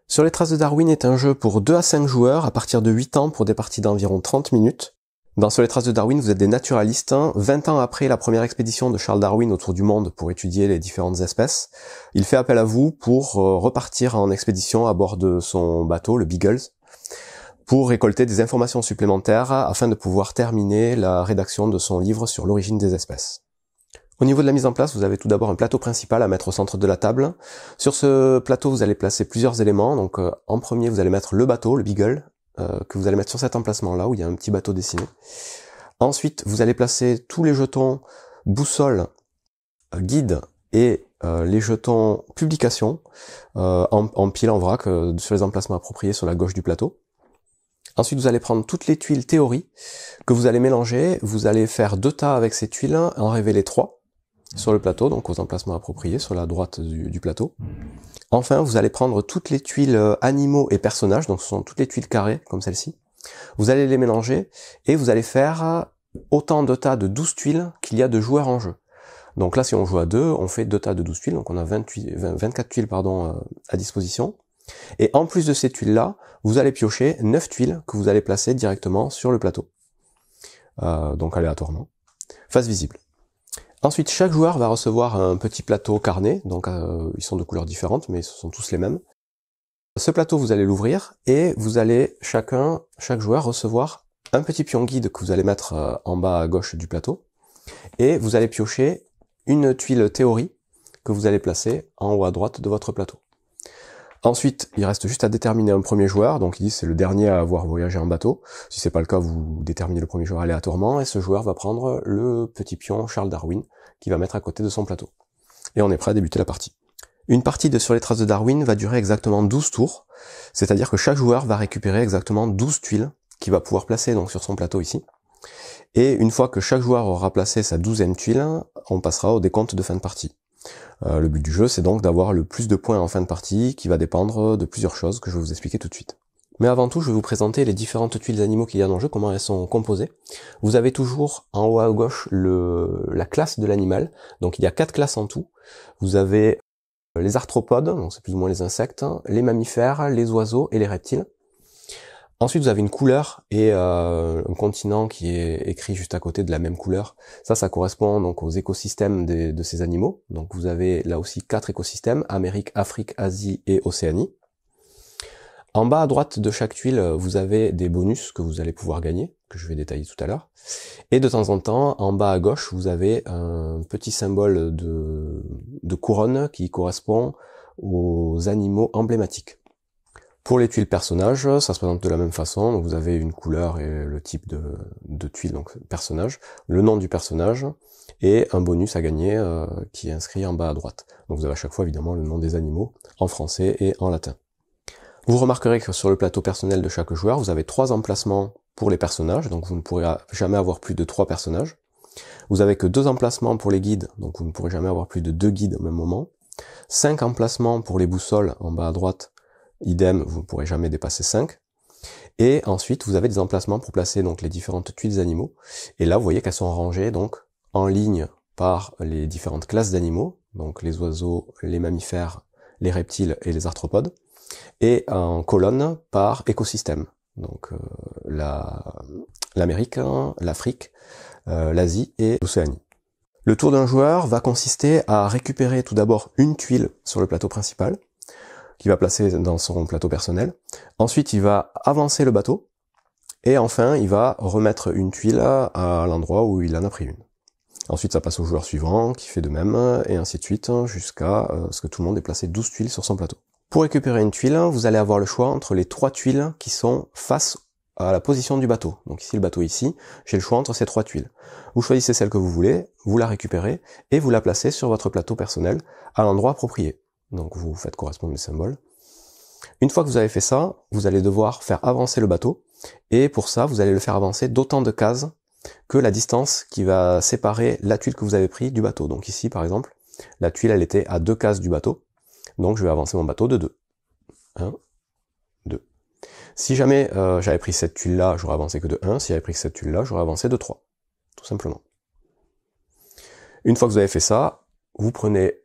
Sur les traces de Darwin est un jeu pour 2 à 5 joueurs à partir de 8 ans pour des parties d'environ 30 minutes. Dans Sur les traces de Darwin, vous êtes des naturalistes. 20 ans après la première expédition de Charles Darwin autour du monde pour étudier les différentes espèces, il fait appel à vous pour repartir en expédition à bord de son bateau, le Beagles, pour récolter des informations supplémentaires afin de pouvoir terminer la rédaction de son livre sur l'origine des espèces. Au niveau de la mise en place, vous avez tout d'abord un plateau principal à mettre au centre de la table. Sur ce plateau, vous allez placer plusieurs éléments. Donc en premier, vous allez mettre le bateau, le Beagle, que vous allez mettre sur cet emplacement-là, où il y a un petit bateau dessiné. Ensuite, vous allez placer tous les jetons boussole, guide et les jetons publication en pile, en vrac, sur les emplacements appropriés sur la gauche du plateau. Ensuite, vous allez prendre toutes les tuiles théorie que vous allez mélanger. Vous allez faire 2 tas avec ces tuiles, en révéler 3 sur le plateau, donc aux emplacements appropriés sur la droite du plateau. Enfin, vous allez prendre toutes les tuiles animaux et personnages, donc ce sont toutes les tuiles carrées, comme celle-ci. Vous allez les mélanger et vous allez faire autant de tas de 12 tuiles qu'il y a de joueurs en jeu. Donc là, si on joue à 2, on fait 2 tas de 12 tuiles, donc on a 24 tuiles à disposition. Et en plus de ces tuiles-là, vous allez piocher 9 tuiles que vous allez placer directement sur le plateau. Donc aléatoirement. Face visible. Ensuite, chaque joueur va recevoir un petit plateau carnet, donc ils sont de couleurs différentes, mais ce sont tous les mêmes. Ce plateau, vous allez l'ouvrir, et vous allez chaque joueur recevoir un petit pion guide que vous allez mettre en bas à gauche du plateau, et vous allez piocher une tuile théorie que vous allez placer en haut à droite de votre plateau. Ensuite, il reste juste à déterminer un premier joueur, donc ici c'est le dernier à avoir voyagé en bateau. Si c'est pas le cas, vous déterminez le premier joueur aléatoirement, et ce joueur va prendre le petit pion Charles Darwin, qui va mettre à côté de son plateau. Et on est prêt à débuter la partie. Une partie de Sur les traces de Darwin va durer exactement 12 tours, c'est-à-dire que chaque joueur va récupérer exactement 12 tuiles, qu'il va pouvoir placer donc sur son plateau ici. Et une fois que chaque joueur aura placé sa 12e tuile, on passera au décompte de fin de partie. Le but du jeu, c'est donc d'avoir le plus de points en fin de partie, qui va dépendre de plusieurs choses que je vais vous expliquer tout de suite. Mais avant tout, je vais vous présenter les différentes tuiles d'animaux qu'il y a dans le jeu, comment elles sont composées. Vous avez toujours en haut à gauche la classe de l'animal, donc il y a 4 classes en tout. Vous avez les arthropodes, donc c'est plus ou moins les insectes, les mammifères, les oiseaux et les reptiles. Ensuite, vous avez une couleur et un continent qui est écrit juste à côté de la même couleur. Ça correspond donc aux écosystèmes de ces animaux. Donc vous avez là aussi 4 écosystèmes, Amérique, Afrique, Asie et Océanie. En bas à droite de chaque tuile, vous avez des bonus que vous allez pouvoir gagner, que je vais détailler tout à l'heure. Et de temps en temps, en bas à gauche, vous avez un petit symbole de couronne qui correspond aux animaux emblématiques. Pour les tuiles personnages, ça se présente de la même façon. Donc vous avez une couleur et le type de tuile, donc personnage, le nom du personnage et un bonus à gagner qui est inscrit en bas à droite. Donc vous avez à chaque fois évidemment le nom des animaux en français et en latin. Vous remarquerez que sur le plateau personnel de chaque joueur, vous avez 3 emplacements pour les personnages, donc vous ne pourrez jamais avoir plus de 3 personnages. Vous avez que 2 emplacements pour les guides, donc vous ne pourrez jamais avoir plus de 2 guides au même moment. 5 emplacements pour les boussoles en bas à droite, idem, vous ne pourrez jamais dépasser 5. Et ensuite, vous avez des emplacements pour placer donc les différentes tuiles animaux. Et là, vous voyez qu'elles sont rangées donc en ligne par les différentes classes d'animaux, donc les oiseaux, les mammifères, les reptiles et les arthropodes, et en colonne par écosystème. Donc l'Amérique, l'Afrique, l'Asie et l'Océanie. Le tour d'un joueur va consister à récupérer tout d'abord une tuile sur le plateau principal, qu'il va placer dans son plateau personnel. Ensuite, il va avancer le bateau. Et enfin, il va remettre une tuile à l'endroit où il en a pris une. Ensuite, ça passe au joueur suivant, qui fait de même, et ainsi de suite, jusqu'à ce que tout le monde ait placé 12 tuiles sur son plateau. Pour récupérer une tuile, vous allez avoir le choix entre les 3 tuiles qui sont face à la position du bateau. Donc ici, le bateau est ici, j'ai le choix entre ces 3 tuiles. Vous choisissez celle que vous voulez, vous la récupérez, et vous la placez sur votre plateau personnel, à l'endroit approprié. Donc vous faites correspondre les symboles. Une fois que vous avez fait ça, vous allez devoir faire avancer le bateau, et pour ça, vous allez le faire avancer d'autant de cases que la distance qui va séparer la tuile que vous avez prise du bateau. Donc ici, par exemple, la tuile, elle était à 2 cases du bateau, donc je vais avancer mon bateau de 2. 1, 2. Si jamais j'avais pris cette tuile-là, j'aurais avancé que de 1, si j'avais pris cette tuile-là, j'aurais avancé de 3, tout simplement. Une fois que vous avez fait ça, vous prenez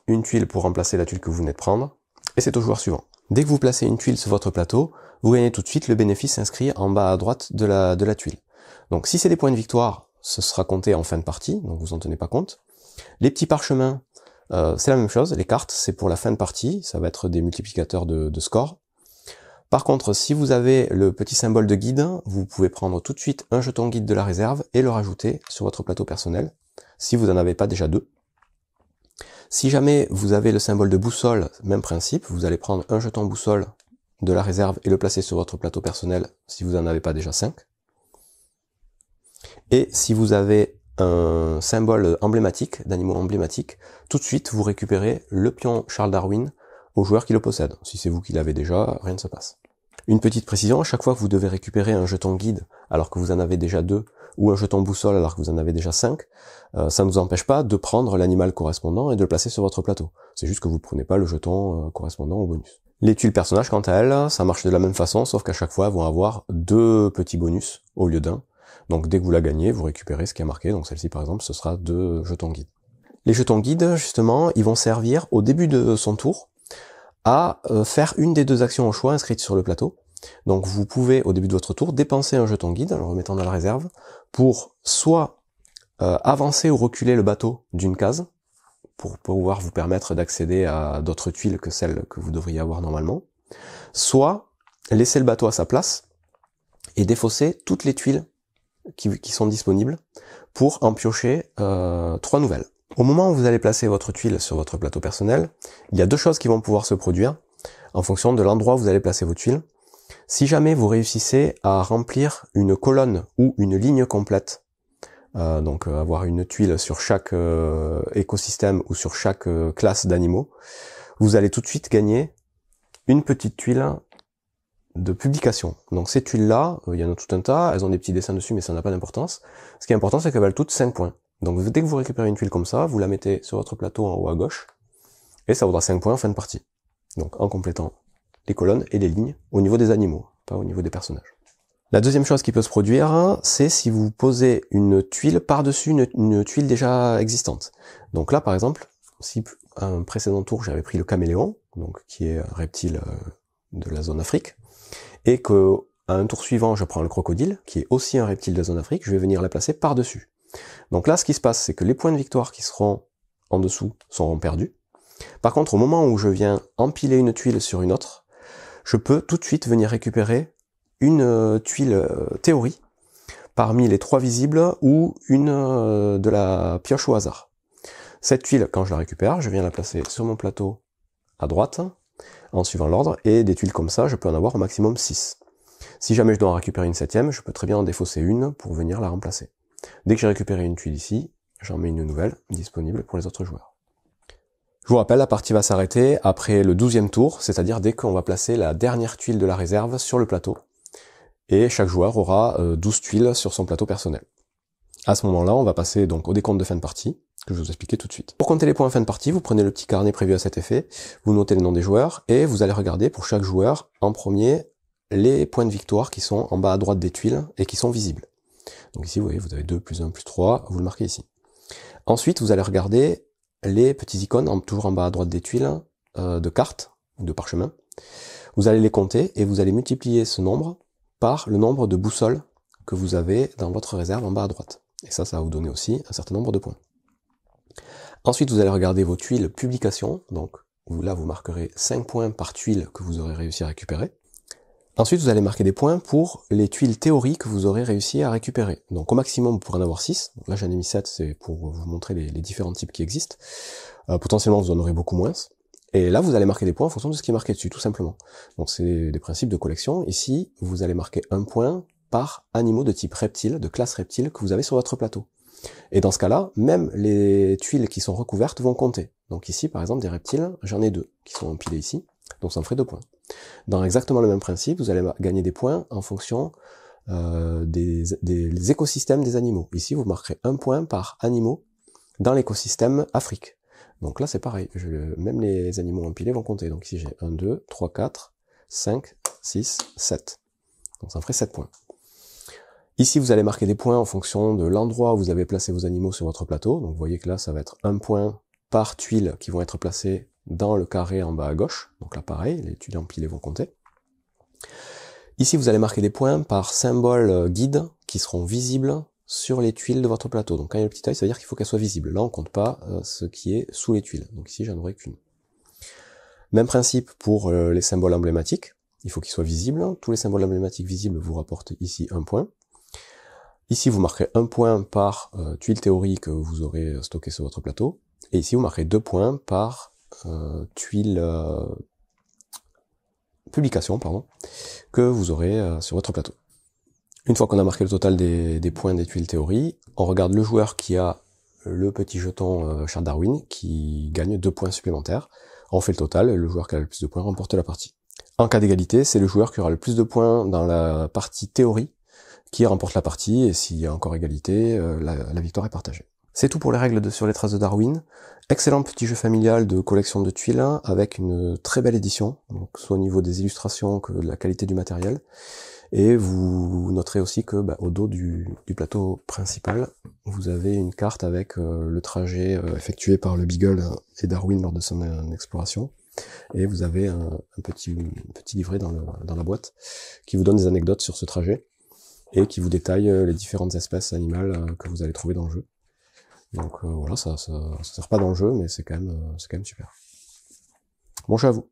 une tuile pour remplacer la tuile que vous venez de prendre, et c'est au joueur suivant. Dès que vous placez une tuile sur votre plateau, vous gagnez tout de suite le bénéfice inscrit en bas à droite de la tuile. Donc si c'est des points de victoire, ce sera compté en fin de partie, donc vous en tenez pas compte. Les petits parchemins, c'est la même chose, les cartes c'est pour la fin de partie, ça va être des multiplicateurs de score. Par contre, si vous avez le petit symbole de guide, vous pouvez prendre tout de suite un jeton guide de la réserve et le rajouter sur votre plateau personnel, si vous n'en avez pas déjà deux. Si jamais vous avez le symbole de boussole, même principe, vous allez prendre un jeton boussole de la réserve et le placer sur votre plateau personnel si vous n'en avez pas déjà 5. Et si vous avez un symbole emblématique, d'animaux emblématiques, tout de suite vous récupérez le pion Charles Darwin au joueur qui le possède. Si c'est vous qui l'avez déjà, rien ne se passe. Une petite précision, à chaque fois que vous devez récupérer un jeton guide alors que vous en avez déjà 2, ou un jeton boussole alors que vous en avez déjà 5, ça ne vous empêche pas de prendre l'animal correspondant et de le placer sur votre plateau. C'est juste que vous ne prenez pas le jeton correspondant au bonus. Les tuiles personnages, quant à elles, ça marche de la même façon, sauf qu'à chaque fois, elles vont avoir 2 petits bonus au lieu d'un. Donc dès que vous la gagnez, vous récupérez ce qui est marqué. Donc celle-ci, par exemple, ce sera 2 jetons guides. Les jetons guides, justement, ils vont servir au début de son tour à faire une des 2 actions au choix inscrites sur le plateau. Donc vous pouvez, au début de votre tour, dépenser un jeton guide, en le remettant dans la réserve, pour soit avancer ou reculer le bateau d'une case, pour pouvoir vous permettre d'accéder à d'autres tuiles que celles que vous devriez avoir normalement, soit laisser le bateau à sa place et défausser toutes les tuiles qui sont disponibles pour en piocher 3 nouvelles. Au moment où vous allez placer votre tuile sur votre plateau personnel, il y a 2 choses qui vont pouvoir se produire en fonction de l'endroit où vous allez placer vos tuiles. Si jamais vous réussissez à remplir une colonne ou une ligne complète, donc avoir une tuile sur chaque écosystème ou sur chaque classe d'animaux, vous allez tout de suite gagner une petite tuile de publication. Donc ces tuiles-là, il y en a tout un tas, elles ont des petits dessins dessus mais ça n'a pas d'importance. Ce qui est important c'est qu'elles valent toutes 5 points. Donc dès que vous récupérez une tuile comme ça, vous la mettez sur votre plateau en haut à gauche, et ça vaudra 5 points en fin de partie. Donc en complétant les colonnes et les lignes au niveau des animaux, pas au niveau des personnages. La deuxième chose qui peut se produire, c'est si vous posez une tuile par-dessus une tuile déjà existante. Donc là par exemple, si à un précédent tour j'avais pris le caméléon, donc qui est un reptile de la zone Afrique, et que à un tour suivant je prends le crocodile, qui est aussi un reptile de la zone Afrique, je vais venir la placer par-dessus. Donc là ce qui se passe, c'est que les points de victoire qui seront en dessous seront perdus. Par contre, au moment où je viens empiler une tuile sur une autre, je peux tout de suite venir récupérer une tuile théorie parmi les 3 visibles ou une de la pioche au hasard. Cette tuile, quand je la récupère, je viens la placer sur mon plateau à droite, en suivant l'ordre, et des tuiles comme ça, je peux en avoir au maximum 6. Si jamais je dois en récupérer une 7e, je peux très bien en défausser une pour venir la remplacer. Dès que j'ai récupéré une tuile ici, j'en mets une nouvelle disponible pour les autres joueurs. Je vous rappelle, la partie va s'arrêter après le 12e tour, c'est-à-dire dès qu'on va placer la dernière tuile de la réserve sur le plateau. Et chaque joueur aura 12 tuiles sur son plateau personnel. À ce moment-là, on va passer donc au décompte de fin de partie, que je vais vous expliquer tout de suite. Pour compter les points en fin de partie, vous prenez le petit carnet prévu à cet effet, vous notez le nom des joueurs, et vous allez regarder pour chaque joueur, en premier, les points de victoire qui sont en bas à droite des tuiles et qui sont visibles. Donc ici, vous voyez, vous avez 2, plus 1, plus 3, vous le marquez ici. Ensuite, vous allez regarder les petits icônes, toujours en bas à droite des tuiles, de cartes, ou de parchemins. Vous allez les compter, et vous allez multiplier ce nombre par le nombre de boussoles que vous avez dans votre réserve en bas à droite. Et ça va vous donner aussi un certain nombre de points. Ensuite, vous allez regarder vos tuiles publication, donc là vous marquerez 5 points par tuile que vous aurez réussi à récupérer. Ensuite, vous allez marquer des points pour les tuiles théories que vous aurez réussi à récupérer. Donc au maximum, vous pourrez en avoir 6. Donc là j'en ai mis 7, c'est pour vous montrer les différents types qui existent. Potentiellement, vous en aurez beaucoup moins. Et là, vous allez marquer des points en fonction de ce qui est marqué dessus, tout simplement. Donc c'est des principes de collection. Ici, vous allez marquer 1 point par animaux de type reptile, de classe reptile, que vous avez sur votre plateau. Et dans ce cas-là, même les tuiles qui sont recouvertes vont compter. Donc ici, par exemple, des reptiles, j'en ai 2 qui sont empilés ici, donc ça me ferait 2 points. Dans exactement le même principe, vous allez gagner des points en fonction des écosystèmes des animaux. Ici, vous marquerez 1 point par animaux dans l'écosystème Afrique. Donc là, c'est pareil, même les animaux empilés vont compter. Donc ici, j'ai 1, 2, 3, 4, 5, 6, 7. Donc ça me ferait 7 points. Ici, vous allez marquer des points en fonction de l'endroit où vous avez placé vos animaux sur votre plateau. Donc vous voyez que là, ça va être 1 point par tuile qui vont être placés dans le carré en bas à gauche. Donc là pareil, les tuiles empilées vont compter. Ici vous allez marquer des points par symbole guide qui seront visibles sur les tuiles de votre plateau. Donc quand il y a le petit œil, ça veut dire qu'il faut qu'elles soient visibles. Là on compte pas ce qui est sous les tuiles. Donc ici j'en aurai qu'une. Même principe pour les symboles emblématiques. Il faut qu'ils soient visibles. Tous les symboles emblématiques visibles vous rapportent ici un point. Ici, vous marquerez un point par tuile théorie que vous aurez stocké sur votre plateau. Et ici, vous marquerez 2 points par tuile publication, pardon, que vous aurez sur votre plateau. Une fois qu'on a marqué le total des points des tuiles théorie, on regarde le joueur qui a le petit jeton Charles Darwin qui gagne 2 points supplémentaires. On fait le total, et le joueur qui a le plus de points remporte la partie. En cas d'égalité, c'est le joueur qui aura le plus de points dans la partie théorie qui remporte la partie, et s'il y a encore égalité, la victoire est partagée. C'est tout pour les règles sur les traces de Darwin. Excellent petit jeu familial de collection de tuiles, avec une très belle édition, donc soit au niveau des illustrations que de la qualité du matériel. Et vous noterez aussi que au dos du plateau principal, vous avez une carte avec le trajet effectué par le Beagle et Darwin lors de son exploration. Et vous avez un petit livret dans la boîte qui vous donne des anecdotes sur ce trajet et qui vous détaille les différentes espèces animales que vous allez trouver dans le jeu. Donc voilà, ça sert pas dans le jeu, mais c'est quand même super. Bon jeu à vous.